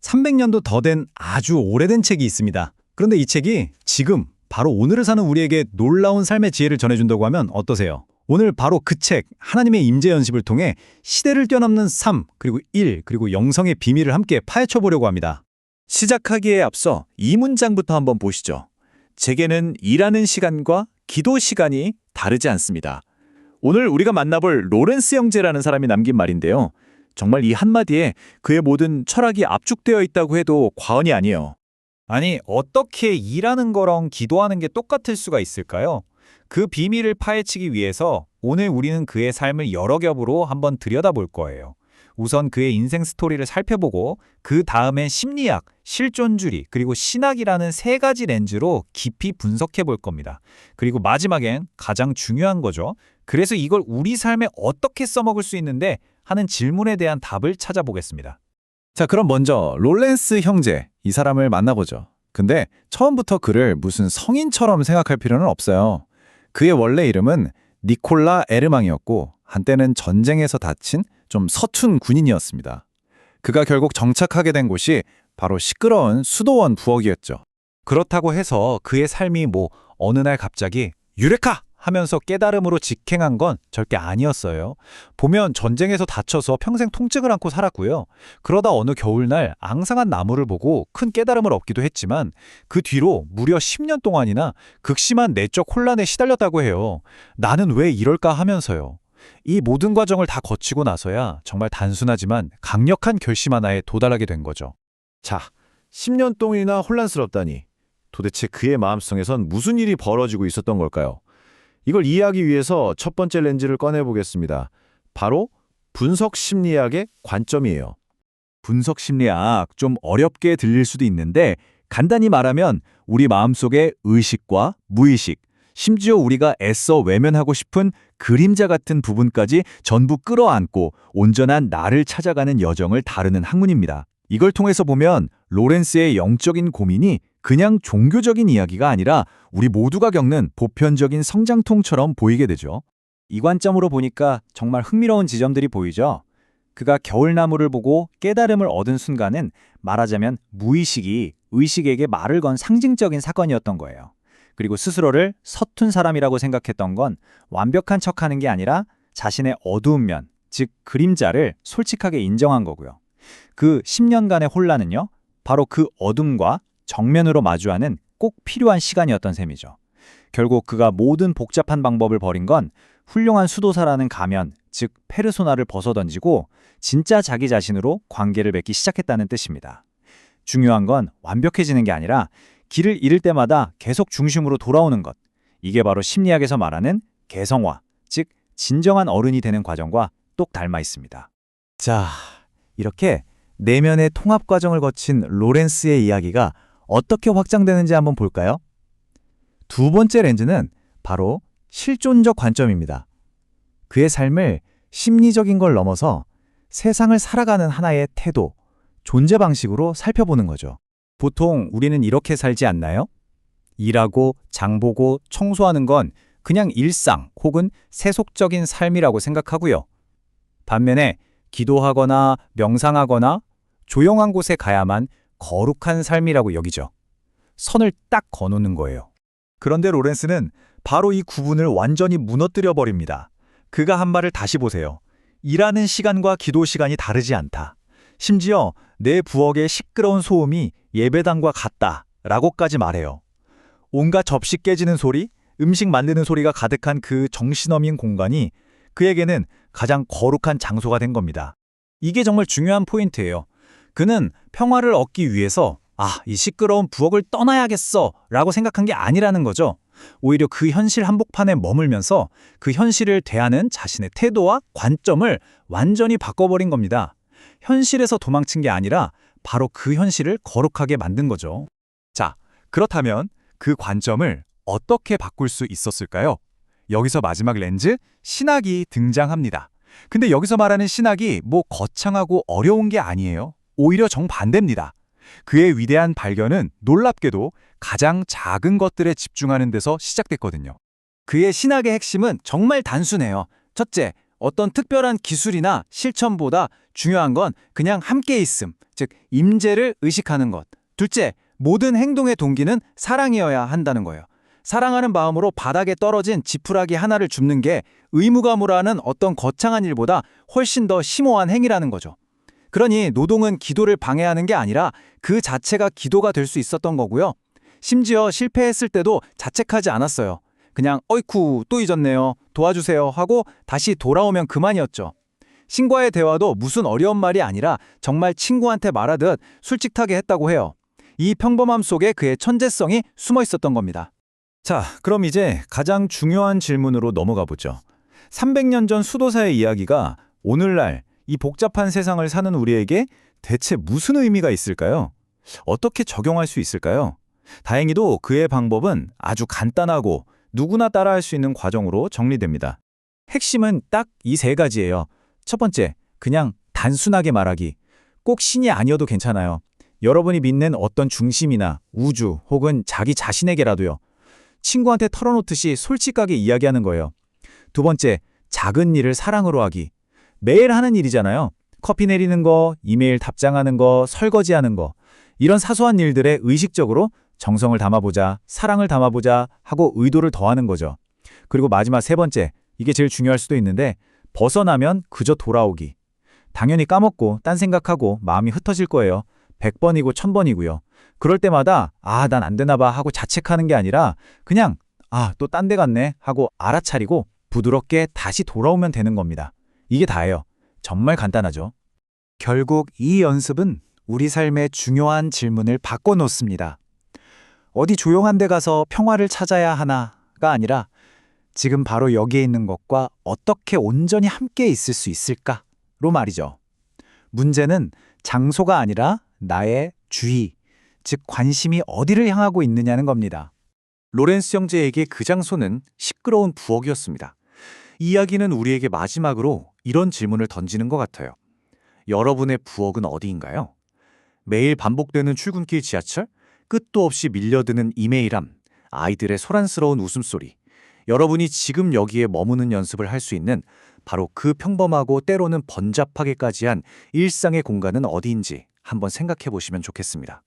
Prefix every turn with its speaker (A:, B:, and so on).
A: 300년도 더 된 아주 오래된 책이 있습니다. 그런데 이 책이 지금 바로 오늘을 사는 우리에게 놀라운 삶의 지혜를 전해준다고 하면 어떠세요? 오늘 바로 그 책, 하나님의 임재 연습을 통해 시대를 뛰어넘는 삶, 그리고 일, 그리고 영성의 비밀을 함께 파헤쳐 보려고 합니다.
B: 시작하기에 앞서 이 문장부터 한번 보시죠. 제게는 일하는 시간과 기도 시간이 다르지 않습니다. 오늘 우리가 만나볼 로렌스 형제라는 사람이 남긴 말인데요. 정말 이 한마디에 그의 모든 철학이 압축되어 있다고 해도 과언이 아니에요.
C: 아니, 어떻게 일하는 거랑 기도하는 게 똑같을 수가 있을까요? 그 비밀을 파헤치기 위해서 오늘 우리는 그의 삶을 여러 겹으로 한번 들여다볼 거예요. 우선 그의 인생 스토리를 살펴보고 그 다음엔 심리학, 실존주의, 그리고 신학이라는 세 가지 렌즈로 깊이 분석해 볼 겁니다. 그리고 마지막엔 가장 중요한 거죠. 그래서 이걸 우리 삶에 어떻게 써먹을 수 있는데 하는 질문에 대한 답을 찾아보겠습니다.
B: 자, 그럼 먼저 로렌스 형제, 이 사람을 만나보죠. 근데 처음부터 그를 무슨 성인처럼 생각할 필요는 없어요. 그의 원래 이름은 니콜라 에르망이었고 한때는 전쟁에서 다친 좀 서툰 군인이었습니다. 그가 결국 정착하게 된 곳이 바로 시끄러운 수도원 부엌이었죠.
C: 그렇다고 해서 그의 삶이 어느 날 갑자기 유레카! 하면서 깨달음으로 직행한 건 절대 아니었어요. 보면 전쟁에서 다쳐서 평생 통증을 안고 살았고요. 그러다 어느 겨울날 앙상한 나무를 보고 큰 깨달음을 얻기도 했지만 그 뒤로 무려 10년 동안이나 극심한 내적 혼란에 시달렸다고 해요. 나는 왜 이럴까 하면서요. 이 모든 과정을 다 거치고 나서야 정말 단순하지만 강력한 결심 하나에 도달하게 된 거죠.
D: 자, 10년 동안이나 혼란스럽다니. 도대체 그의 마음속에선 무슨 일이 벌어지고 있었던 걸까요? 이걸 이해하기 위해서 첫 번째 렌즈를 꺼내보겠습니다. 바로 분석 심리학의 관점이에요.
B: 분석 심리학, 좀 어렵게 들릴 수도 있는데 간단히 말하면 우리 마음속의 의식과 무의식, 심지어 우리가 애써 외면하고 싶은 그림자 같은 부분까지 전부 끌어안고 온전한 나를 찾아가는 여정을 다루는 학문입니다. 이걸 통해서 보면 로렌스의 영적인 고민이 그냥 종교적인 이야기가 아니라 우리 모두가 겪는 보편적인 성장통처럼 보이게 되죠.
C: 이 관점으로 보니까 정말 흥미로운 지점들이 보이죠. 그가 겨울나무를 보고 깨달음을 얻은 순간은 말하자면 무의식이 의식에게 말을 건 상징적인 사건이었던 거예요. 그리고 스스로를 서툰 사람이라고 생각했던 건 완벽한 척하는 게 아니라 자신의 어두운 면, 즉 그림자를 솔직하게 인정한 거고요. 그 10년간의 혼란은요, 바로 그 어둠과 정면으로 마주하는 꼭 필요한 시간이었던 셈이죠. 결국 그가 모든 복잡한 방법을 버린 건 훌륭한 수도사라는 가면, 즉 페르소나를 벗어던지고 진짜 자기 자신으로 관계를 맺기 시작했다는 뜻입니다. 중요한 건 완벽해지는 게 아니라 길을 잃을 때마다 계속 중심으로 돌아오는 것. 이게 바로 심리학에서 말하는 개성화, 즉 진정한 어른이 되는 과정과 똑 닮아 있습니다.
B: 자, 이렇게 내면의 통합 과정을 거친 로렌스의 이야기가 어떻게 확장되는지 한번 볼까요? 두 번째 렌즈는 바로 실존적 관점입니다. 그의 삶을 심리적인 걸 넘어서 세상을 살아가는 하나의 태도, 존재 방식으로 살펴보는 거죠.
C: 보통 우리는 이렇게 살지 않나요? 일하고 장보고 청소하는 건 그냥 일상 혹은 세속적인 삶이라고 생각하고요. 반면에 기도하거나 명상하거나 조용한 곳에 가야만 거룩한 삶이라고 여기죠. 선을 딱 거놓는 거예요. 그런데 로렌스는 바로 이 구분을 완전히 무너뜨려 버립니다. 그가 한 말을 다시 보세요. 일하는 시간과 기도 시간이 다르지 않다. 심지어 내 부엌의 시끄러운 소음이 예배당과 같다라고까지 말해요. 온갖 접시 깨지는 소리, 음식 만드는 소리가 가득한 그 정신없는 공간이 그에게는 가장 거룩한 장소가 된 겁니다. 이게 정말 중요한 포인트예요. 그는 평화를 얻기 위해서 이 시끄러운 부엌을 떠나야겠어 라고 생각한 게 아니라는 거죠. 오히려 그 현실 한복판에 머물면서 그 현실을 대하는 자신의 태도와 관점을 완전히 바꿔버린 겁니다. 현실에서 도망친 게 아니라 바로 그 현실을 거룩하게 만든 거죠. 자, 그렇다면 그 관점을 어떻게 바꿀 수 있었을까요? 여기서 마지막 렌즈, 신학이 등장합니다. 근데 여기서 말하는 신학이 거창하고 어려운 게 아니에요. 오히려 정반대입니다. 그의 위대한 발견은 놀랍게도 가장 작은 것들에 집중하는 데서 시작됐거든요. 그의 신학의 핵심은 정말 단순해요. 첫째, 어떤 특별한 기술이나 실천보다 중요한 건 그냥 함께 있음, 즉 임재를 의식하는 것. 둘째, 모든 행동의 동기는 사랑이어야 한다는 거예요. 사랑하는 마음으로 바닥에 떨어진 지푸라기 하나를 줍는 게 의무감으로하는 어떤 거창한 일보다 훨씬 더 심오한 행위라는 거죠. 그러니 노동은 기도를 방해하는 게 아니라 그 자체가 기도가 될 수 있었던 거고요. 심지어 실패했을 때도 자책하지 않았어요. 그냥 어이쿠 또 잊었네요. 도와주세요 하고 다시 돌아오면 그만이었죠. 신과의 대화도 무슨 어려운 말이 아니라 정말 친구한테 말하듯 솔직하게 했다고 해요. 이 평범함 속에 그의 천재성이 숨어 있었던 겁니다.
A: 자, 그럼 이제 가장 중요한 질문으로 넘어가 보죠. 300년 전 수도사의 이야기가 오늘날 이 복잡한 세상을 사는 우리에게 대체 무슨 의미가 있을까요? 어떻게 적용할 수 있을까요? 다행히도 그의 방법은 아주 간단하고 누구나 따라할 수 있는 과정으로 정리됩니다.
C: 핵심은 딱 이 세 가지예요. 첫 번째, 그냥 단순하게 말하기. 꼭 신이 아니어도 괜찮아요. 여러분이 믿는 어떤 중심이나 우주 혹은 자기 자신에게라도요. 친구한테 털어놓듯이 솔직하게 이야기하는 거예요. 두 번째, 작은 일을 사랑으로 하기. 매일 하는 일이잖아요. 커피 내리는 거, 이메일 답장하는 거, 설거지하는 거. 이런 사소한 일들에 의식적으로 정성을 담아보자, 사랑을 담아보자 하고 의도를 더하는 거죠. 그리고 마지막 세 번째, 이게 제일 중요할 수도 있는데 벗어나면 그저 돌아오기. 당연히 까먹고 딴 생각하고 마음이 흩어질 거예요. 100번이고 1000번이고요. 그럴 때마다 난 안 되나 봐 하고 자책하는 게 아니라 그냥 또 딴 데 갔네 하고 알아차리고 부드럽게 다시 돌아오면 되는 겁니다. 이게 다예요. 정말 간단하죠. 결국 이 연습은 우리 삶의 중요한 질문을 바꿔놓습니다. 어디 조용한 데 가서 평화를 찾아야 하나가 아니라 지금 바로 여기에 있는 것과 어떻게 온전히 함께 있을 수 있을까로 말이죠. 문제는 장소가 아니라 나의 주의, 즉 관심이 어디를 향하고 있느냐는 겁니다.
B: 로렌스 형제에게 그 장소는 시끄러운 부엌이었습니다. 이 이야기는 우리에게 마지막으로 이런 질문을 던지는 것 같아요. 여러분의 부엌은 어디인가요? 매일 반복되는 출근길 지하철, 끝도 없이 밀려드는 이메일함, 아이들의 소란스러운 웃음소리. 여러분이 지금 여기에 머무는 연습을 할 수 있는 바로 그 평범하고 때로는 번잡하게까지 한 일상의 공간은 어디인지 한번 생각해 보시면 좋겠습니다.